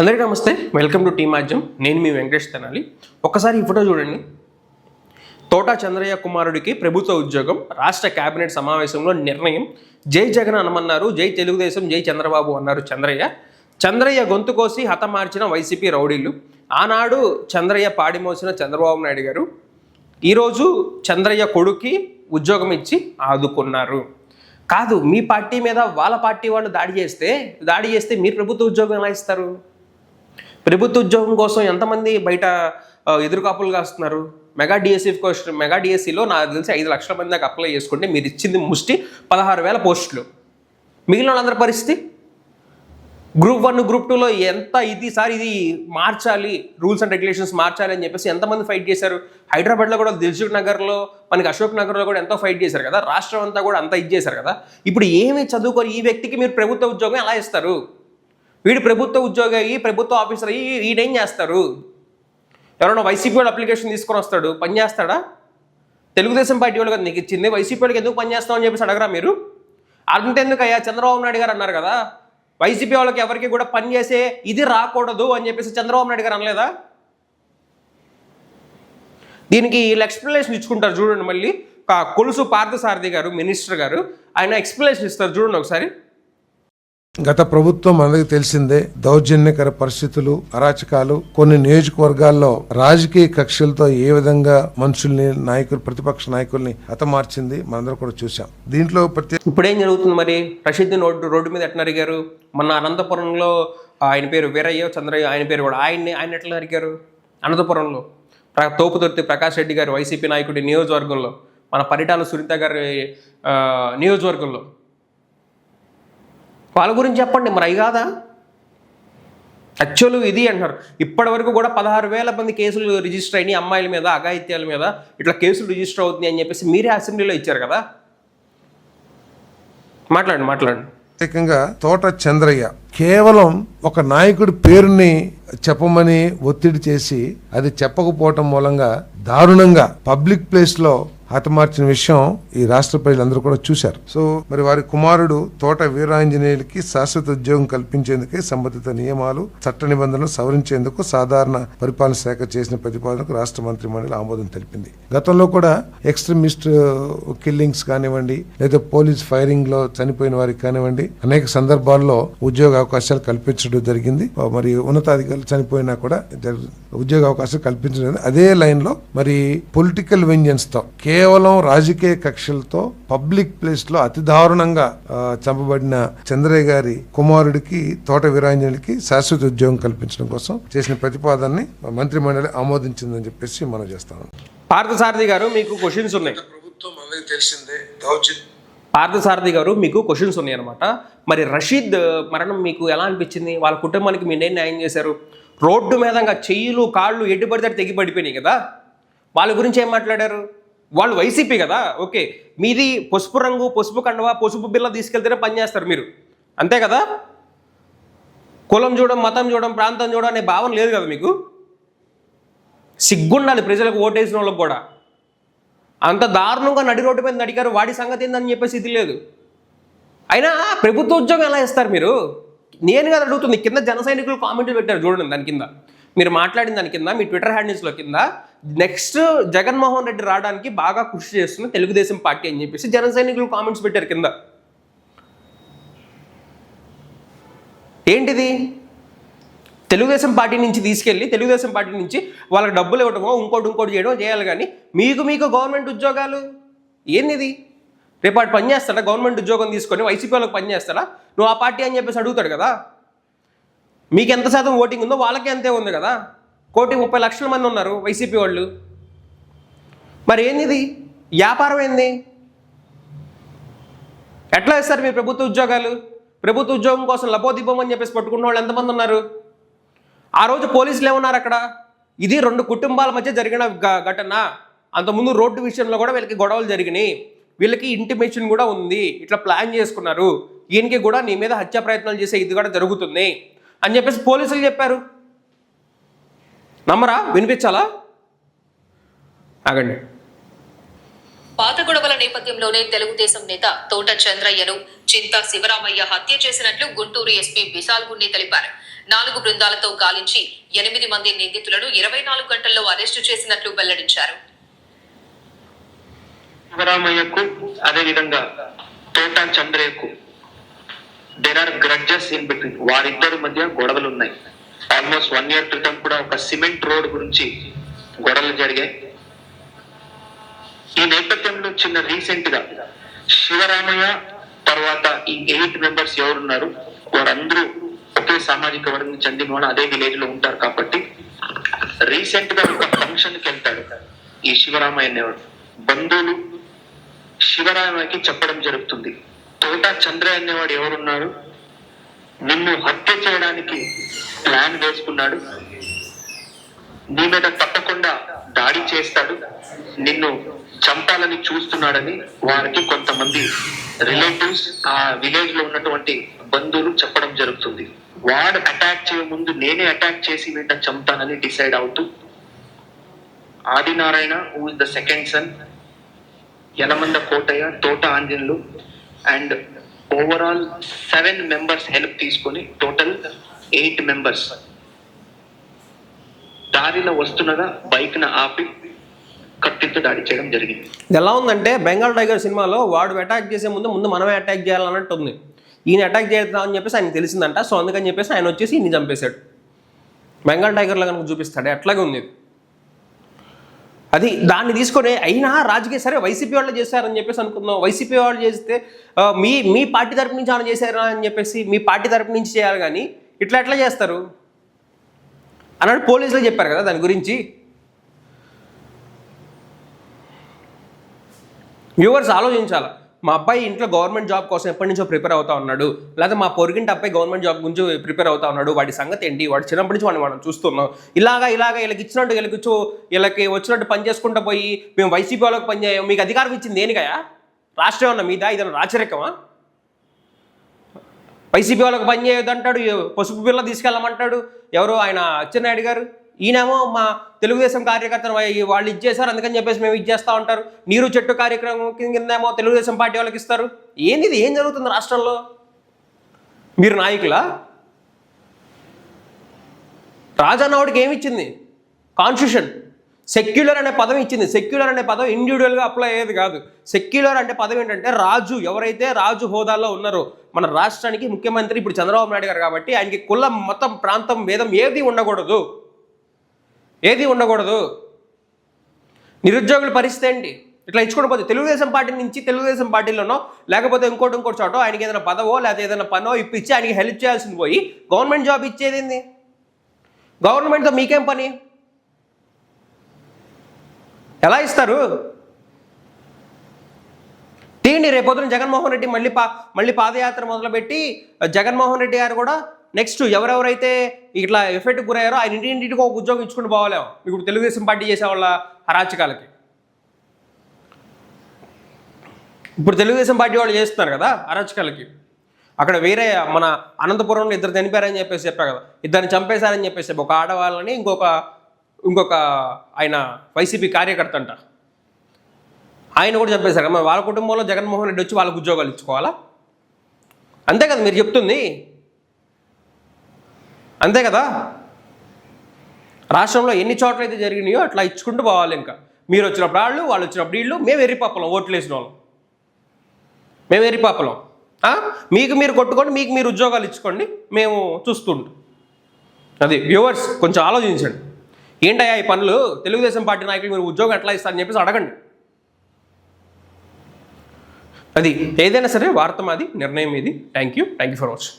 అందరికీ నమస్తే, welcome to tea మాధ్యం. నేను మీ వెంకటేష్ తెనాలి. ఒక్కసారి ఈ ఫోటో చూడండి. తోటా చంద్రయ్య కుమారుడికి ప్రభుత్వ ఉద్యోగం, రాష్ట్ర కేబినెట్ సమావేశంలో నిర్ణయం. జై జగన్ అనమన్నారు, జై తెలుగుదేశం, జై చంద్రబాబు అన్నారు చంద్రయ్య గొంతు కోసి హతమార్చిన వైసీపీ రౌడీలు. ఆనాడు చంద్రయ్య పాడిమోసిన చంద్రబాబు నాయుడు గారు ఈరోజు చంద్రయ్య కొడుక్కి ఉద్యోగం ఇచ్చి ఆదుకున్నారు. కాదు, మీ పార్టీ మీద వాళ్ళ పార్టీ వాళ్ళు దాడి చేస్తే మీరు ప్రభుత్వ ఉద్యోగం ఎలా ఇస్తారు? ప్రభుత్వ ఉద్యోగం కోసం ఎంతమంది బయట ఎదురుకాపులు కాస్తున్నారు? మెగా డిఎస్సిలో నాకు తెలిసి 5 లక్షల మంది దాకా అప్లై చేసుకుంటే మీరు ఇచ్చింది ముష్టి 16,000 పోస్టులు. మిగిలిన వాళ్ళందరి పరిస్థితి గ్రూప్ 1 గ్రూప్ 2లో ఎంత ఇది మార్చాలి, రూల్స్ అండ్ రెగ్యులేషన్స్ మార్చాలి అని చెప్పేసి ఎంతమంది ఫైట్ చేశారు? హైదరాబాద్లో కూడా దిల్సుఖ్ నగర్లో, మనకి అశోక్ నగర్లో కూడా ఎంతో ఫైట్ చేశారు కదా. రాష్ట్రం అంతా కూడా అంతా ఇది చేశారు కదా. ఇప్పుడు ఏమి చదువుకొని ఈ వ్యక్తికి మీరు ప్రభుత్వ ఉద్యోగం ఎలా ఇస్తారు? వీడు ప్రభుత్వ ఉద్యోగి అయ్యి, ప్రభుత్వ ఆఫీసర్ అయ్యి వీడేం చేస్తారు? ఎవరైనా వైసీపీ వాడు అప్లికేషన్ తీసుకొని వస్తాడు, పని చేస్తాడా? తెలుగుదేశం పార్టీ వాళ్ళు కదా నీకు ఇచ్చింది, వైసీపీ వాళ్ళకి ఎందుకు పని చేస్తామని చెప్పేసి అడగరా మీరు? అంతెందుకు అయ్యా, చంద్రబాబు నాయుడు గారు అన్నారు కదా, వైసీపీ వాళ్ళకి ఎవరికి కూడా పని చేసే ఇది రాకూడదు అని చెప్పేసి చంద్రబాబు నాయుడు గారు అనలేదా? దీనికి వీళ్ళు ఎక్స్ప్లెనేషన్ ఇచ్చుకుంటారు చూడండి. మళ్ళీ కొలుసు పార్థసారథి గారు, మినిస్టర్ గారు, ఆయన ఎక్స్ప్లెనేషన్ ఇస్తారు చూడండి ఒకసారి. గత ప్రభుత్వం అందరికి తెలిసిందే, దౌర్జన్యకర పరిస్థితులు, అరాచకాలు, కొన్ని నియోజకవర్గాల్లో రాజకీయ కక్షలతో ఏ విధంగా మనుషుల్ని, ప్రతిపక్ష నాయకుల్ని హతమార్చింది మనందరం కూడా చూసాం. దీంట్లో ఇప్పుడు ఏం జరుగుతుంది మరి? రషీద్ రోడ్డు మీద ఎట్లా నరిగారు? మొన్న అనంతపురంలో ఆయన పేరు వీరయ్య చంద్రయ్య, ఆయన పేరు కూడా ఆయన ఎట్లా నరిగారు? అనంతపురంలో తోపుతుర్తి ప్రకాష్ రెడ్డి గారు వైసీపీ నాయకుడి నియోజకవర్గంలో, మన పరిటాల సునీత గారి నియోజకవర్గంలో. వాళ్ళ గురించి చెప్పండి మరి. అవి కాదా యాక్చువల్ ఇది అంటున్నారు. ఇప్పటి వరకు కూడా 16,000 మంది కేసులు రిజిస్టర్ అయినాయి, అమ్మాయిల మీద, అఘాయిత్యాల మీద ఇట్లా కేసులు రిజిస్టర్ అవుతున్నాయి అని చెప్పేసి మీరే అసెంబ్లీలో ఇచ్చారు కదా. మాట్లాడండి. ప్రత్యేకంగా తోట చంద్రయ్య కేవలం ఒక నాయకుడి పేరుని చెప్పమని ఒత్తిడి చేసి అది చెప్పకపోవటం మూలంగా దారుణంగా పబ్లిక్ ప్లేస్ లో హతమార్చిన విషయం ఈ రాష్ట్ర ప్రజలందరూ కూడా చూశారు. సో మరి వారి కుమారుడు తోట వీరాంజనేయులకి శాశ్వత ఉద్యోగం కల్పించేందుకే సంబంధిత నియమాలు, చట్ట నిబంధనలు సవరించేందుకు సాధారణ పరిపాలన శాఖ చేసిన ప్రతిపాదనకు రాష్ట్ర మంత్రి మండలి ఆమోదం తెలిపింది. గతంలో కూడా ఎక్స్ట్రీమిస్ట్ కిల్లింగ్స్ కానివ్వండి, లేదా పోలీస్ ఫైరింగ్ లో చనిపోయిన వారికి కానివ్వండి, అనేక సందర్భాల్లో ఉద్యోగ అవకాశాలు కల్పించడం జరిగింది. మరి ఉన్నతాధికారులు చనిపోయినా కూడా ఉద్యోగ అవకాశాలు కల్పించడం. అదే లైన్ లో మరి పొలిటికల్ వెంజన్స్ తో, కేవలం రాజకీయ కక్షలతో పబ్లిక్ ప్లేస్ లో అతి దారుణంగా చంపబడిన చంద్రయ్య గారి కుమారుడికి తోట వీరాంజనేయులకి శాశ్వత ఉద్యోగం కల్పించడం కోసం చేసిన ప్రతిపాదనని మంత్రి మండలి ఆమోదించిందని చెప్పేసి మనం చేస్తాం. పార్థసారథి గారు, మీకు క్వశ్చన్స్ ఉన్నాయి. ప్రభుత్వం అందరికీ తెలిసిందే, పార్థసారథి గారు, మీకు క్వశ్చన్స్ ఉన్నాయి అనమాట. మరి రషీద్ మరణం మీకు ఎలా అనిపించింది? వాళ్ళ కుటుంబానికి మీరేం న్యాయం చేశారు? రోడ్డు మీద చెయ్యిలు కాళ్ళు ఎడ్డుపడితే తెగి పడిపోయినాయి కదా, వాళ్ళ గురించి ఏం మాట్లాడారు? వాళ్ళు వైసీపీ కదా, ఓకే, మీది పసుపు రంగు, పసుపు కండవ, పసుపు బిల్ల తీసుకెళ్తేనే పనిచేస్తారు మీరు, అంతే కదా. కులం చూడడం, మతం చూడడం, ప్రాంతం చూడడం అనే భావన లేదు కదా మీకు. సిగ్గుండాలి ప్రజలకు, ఓటేసిన వాళ్ళకి కూడా. అంత దారుణంగా నడి రోడ్డు మీద అడిగారు, వాడి సంగతి ఏందని చెప్పేసి ఇది లేదు. అయినా ప్రభుత్వ ఉద్యోగం ఎలా ఇస్తారు మీరు? నేను కదా అడుగుతుంది. కింద జన సైనికులు కామెంట్లు పెట్టారు చూడండి, దాని కింద మీరు మాట్లాడిన దాని కింద, మీ ట్విట్టర్ హ్యాండిల్స్లో కింద, నెక్స్ట్ జగన్మోహన్ రెడ్డి రావడానికి బాగా కృషి చేస్తున్న తెలుగుదేశం పార్టీ అని చెప్పేసి జన సైనికులు కామెంట్స్ పెట్టారు కింద. ఏంటిది? తెలుగుదేశం పార్టీ నుంచి తీసుకెళ్ళి, తెలుగుదేశం పార్టీ నుంచి వాళ్ళకి డబ్బులు ఇవ్వటమో ఇంకోటి చేయడం చేయాలి, కానీ మీకు గవర్నమెంట్ ఉద్యోగాలు ఏంది? రేపాటి పని చేస్తాడా? గవర్నమెంట్ ఉద్యోగం తీసుకొని వైసీపీ వాళ్ళకి పని చేస్తాడా? నువ్వు ఆ పార్టీ అని చెప్పేసి అడుగుతాడు కదా. మీకు ఎంత శాతం ఓటింగ్ ఉందో వాళ్ళకే అంతే ఉంది కదా. 1,30,00,000 మంది ఉన్నారు వైసీపీ వాళ్ళు. మరి ఏంది వ్యాపారం? ఏంది? ఎట్లా ఇస్తారు మీరు ప్రభుత్వ ఉద్యోగాలు? ప్రభుత్వ ఉద్యోగం కోసం లపోదిబ్బం అని చెప్పేసి పట్టుకున్న వాళ్ళు ఎంతమంది ఉన్నారు? ఆ రోజు పోలీసులు ఏమన్నారు అక్కడ? ఇది 2 కుటుంబాల మధ్య జరిగిన ఘటన. అంతకుముందు రోడ్డు విషయంలో కూడా వీళ్ళకి గొడవలు జరిగినాయి, వీళ్ళకి ఇంటిమేషన్ కూడా ఉంది, ఇట్లా ప్లాన్ చేసుకున్నారు, ఈయనకి కూడా నీ మీద హత్య ప్రయత్నాలు చేసే ఇది కూడా జరుగుతుంది అని చెప్పేసి పోలీసులు చెప్పారు. నమ్మరా? వినిపించాలా? ఆగండి. పాత గొడవల నేపథ్యంలోనే తెలుగుదేశం నేత తోట చంద్రయ్యను చింతా శివరామయ్య హత్య చేసినట్లు గుంటూరు ఎస్పీ విశాల్ గున్ని తెలిపారు. 4 బృందాలతో గాలించి 8 మంది నిందితులను 24 గంటల్లో అరెస్టు చేసినట్లు వెల్లడించారు. శివరామయ్యకు అదేవిధంగా తోట చంద్రయ్యకు there are grudges in between. వారిద్దరి మధ్య గొడవలు ఉన్నాయి. ఆల్మోస్ట్ 1 year క్రితం కూడా ఒక సిమెంట్ రోడ్ గురించి గొడవలు జరిగాయి. ఈ నేపథ్యంలో చిన్న రీసెంట్ గా శివరామయ్య తర్వాత ఈ 8 మెంబర్స్ ఎవరున్నారు, వారందరూ ఒకే సామాజిక వర్గం చెందిన వాళ్ళు, అదే విలేజ్ లో ఉంటారు. కాబట్టి రీసెంట్ గా ఒక ఫంక్షన్ కి వెళ్తాడు ఈ శివరామయ్య అనేవాడు. బంధువులు శివరామయ్యకి చెప్పడం జరుగుతుంది, తోట చంద్రయ్య అనేవాడు ఎవరున్నారు, నిన్ను హత్య చేయడానికి ప్లాన్ వేసుకున్నాడు, నీ మీద తప్పకుండా దాడి చేస్తాడు, నిన్ను చంపాలని చూస్తున్నాడని వారికి కొంతమంది రిలేటివ్స్ ఆ విలేజ్ లో ఉన్నటువంటి బంధువులు చెప్పడం జరుగుతుంది. వాడు అటాక్ చేయ ముందు నేనే అటాక్ చేసి వీళ్ళని చంపుతానని డిసైడ్ అవుతూ Adinarayana who is the second son, Yalamanda Kotayya, Thota Anjanlu and overall 7 members help తీసుకొని టోటల్ 8 మెంబర్స్ దారిలో వస్తున్నగా బైక్ ను ఆపి కత్తితో దాడి చేయడం జరిగింది. ఎలా ఉందంటే బెంగాల్ టైగర్ సినిమాలో వాడు అటాక్ చేసే ముందు మనమే అటాక్ చేయాలన్నట్టు ఉంది. ఈయన అటాక్ చేద్దామని చెప్పేసి ఆయనకు తెలిసిందంట. సో అందుకని చెప్పేసి ఆయన వచ్చేసి ఈయన చంపేశాడు. బెంగాల్ టైగర్లో కనుక చూపిస్తాడు అట్లాగే ఉంది. అది దాన్ని తీసుకొని అయినా రాజకీయ సరే వైసీపీ వాళ్ళు చేశారని చెప్పేసి అనుకుందాం. వైసీపీ వాళ్ళు చేస్తే మీ పార్టీ తరపు నుంచి ఆయన చేశారా అని చెప్పేసి మీ పార్టీ తరపు నుంచి చేయాలి, కానీ ఎట్లా చేస్తారు అన్నాడు. పోలీసులు చెప్పారు కదా దాని గురించి. వ్యూవర్స్ ఆలోచించాలి. మా అబ్బాయి ఇంట్లో గవర్నమెంట్ జాబ్ కోసం ఎప్పటి నుంచో ప్రిపేర్ అవుతా ఉన్నాడు, లేదా మా పొరిగింటి అబ్బాయి గవర్నమెంట్ జాబ్ గురించి ప్రిపేర్ అవుతా ఉన్నాడు, వాడి సంగతి ఏంటి, వాడి చిన్నప్పటి నుంచి వాడిని మనం చూస్తున్నాం. ఇలాగా వీళ్ళకి ఇచ్చినట్టు వీళ్ళకి వచ్చినట్టు పని చేసుకుంటూ పోయి మేము వైసీపీ వాళ్ళకి పని చేయం, మీకు అధికారం ఇచ్చింది దేనికయా? రాష్ట్రం ఉన్న మీద ఇదన్నా రాచరికమా? వైసీపీ వాళ్ళకి పని చేయొద్దు అంటాడు, పసుపు బిల్ల తీసుకెళ్ళమంటాడు ఎవరు ఆయన అచ్చెన్నాయుడు గారు. ఈయనేమో మా తెలుగుదేశం కార్యకర్తలు వాళ్ళు ఇచ్చేసారు అందుకని చెప్పేసి మేము ఇచ్చేస్తా ఉంటారు. నీరు చెట్టు కార్యక్రమం కిందేమో తెలుగుదేశం పార్టీ వాళ్ళకి ఇస్తారు. ఏంది ఇది? ఏం జరుగుతుంది రాష్ట్రంలో? మీరు నాయకులా? రాజానవుడికి ఏమి ఇచ్చింది కాన్స్టిట్యూషన్? సెక్యులర్ అనే పదం ఇచ్చింది. సెక్యులర్ అనే పదం ఇండివిజువల్గా అప్లై అయ్యేది కాదు. సెక్యులర్ అంటే పదం ఏంటంటే రాజు, ఎవరైతే రాజు హోదాలో ఉన్నారో మన రాష్ట్రానికి ముఖ్యమంత్రి ఇప్పుడు చంద్రబాబు నాయుడు గారు కాబట్టి ఆయనకి కులం, మతం, ప్రాంతం, భేదం ఏది ఉండకూడదు. నిరుద్యోగుల పరిస్థితి ఏంటి? ఇట్లా ఇచ్చుకోవడం పోతే తెలుగుదేశం పార్టీ నుంచి తెలుగుదేశం పార్టీలోనో లేకపోతే ఇంకోటి చోట ఆయనకి ఏదైనా పదవో లేకపోతే ఏదైనా పనో ఇప్పించి ఆయనకి హెల్ప్ చేయాల్సింది పోయి గవర్నమెంట్ జాబ్ ఇచ్చేది ఏంది? గవర్నమెంట్తో మీకేం పని? ఎలా ఇస్తారు? తీయండి. రేపొద్దున జగన్మోహన్ రెడ్డి మళ్ళీ పాదయాత్ర మొదలుపెట్టి జగన్మోహన్ రెడ్డి గారు కూడా నెక్స్ట్ ఎవరెవరైతే ఇట్లా ఎఫెక్ట్ గురయ్యారో ఆయన ఇంటింటికి ఒక ఉద్యోగం ఇచ్చుకుంటూ పోవాలేమో ఇప్పుడు తెలుగుదేశం పార్టీ చేసే వాళ్ళ అరాచకాలకి. ఇప్పుడు తెలుగుదేశం పార్టీ వాళ్ళు చేస్తున్నారు కదా అరాచకాలకి. అక్కడ వేరే మన అనంతపురంలో 2 చనిపోయారని చెప్పేసి చెప్పా కదా, 2 చంపేశారని చెప్పేసి ఒక ఆడవాళ్ళని ఇంకొక ఆయన వైసీపీ కార్యకర్త అంట ఆయన కూడా చంపేశారు. మరి వాళ్ళ కుటుంబంలో జగన్మోహన్ రెడ్డి వచ్చి వాళ్ళకు ఉద్యోగాలు ఇచ్చుకోవాలా? అంతే కదా మీరు చెప్తుంది? అంతే కదా? రాష్ట్రంలో ఎన్ని చోట్ల అయితే జరిగినాయో అట్లా ఇచ్చుకుంటూ పోవాలి. ఇంకా మీరు వచ్చినప్పుడు వాళ్ళు వచ్చినప్పుడు వీళ్ళు. మేము ఎర్రిపాపలం, ఓట్లు వేసిన వాళ్ళం, మేము ఎర్రిపాపలం. మీకు మీరు కొట్టుకోండి, మీకు మీరు ఉద్యోగాలు ఇచ్చుకోండి, మేము చూస్తుంటాం. అది వ్యూవర్స్ కొంచెం ఆలోచించండి. ఏంటయ్యా ఈ పనులు? తెలుగుదేశం పార్టీ నాయకులు మీరు ఉద్యోగం ఎట్లా ఇస్తారని చెప్పేసి అడగండి. అది ఏదైనా సరే వార్త మాది, నిర్ణయం ఇది. Thank you for watching.